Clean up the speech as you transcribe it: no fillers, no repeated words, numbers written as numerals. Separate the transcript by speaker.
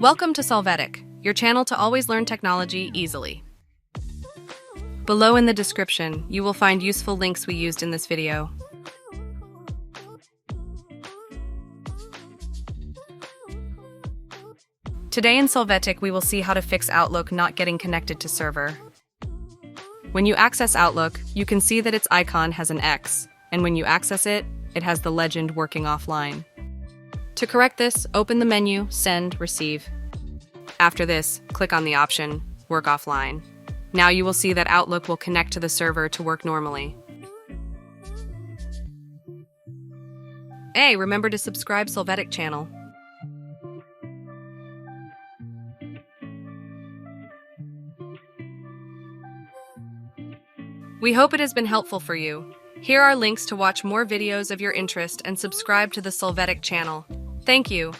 Speaker 1: Welcome to Solvetic, your channel to always learn technology easily. Below in the description, you will find useful links we used in this video. Today in Solvetic, we will see how to fix Outlook not getting connected to server. When you access Outlook, you can see that its icon has an X, and when you access it, it has the legend working offline. To correct this, open the menu, Send, Receive. After this, click on the option, Work Offline. Now you will see that Outlook will connect to the server to work normally. Hey, remember to subscribe Solvetic channel. We hope it has been helpful for you. Here are links to watch more videos of your interest and subscribe to the Solvetic channel. Thank you.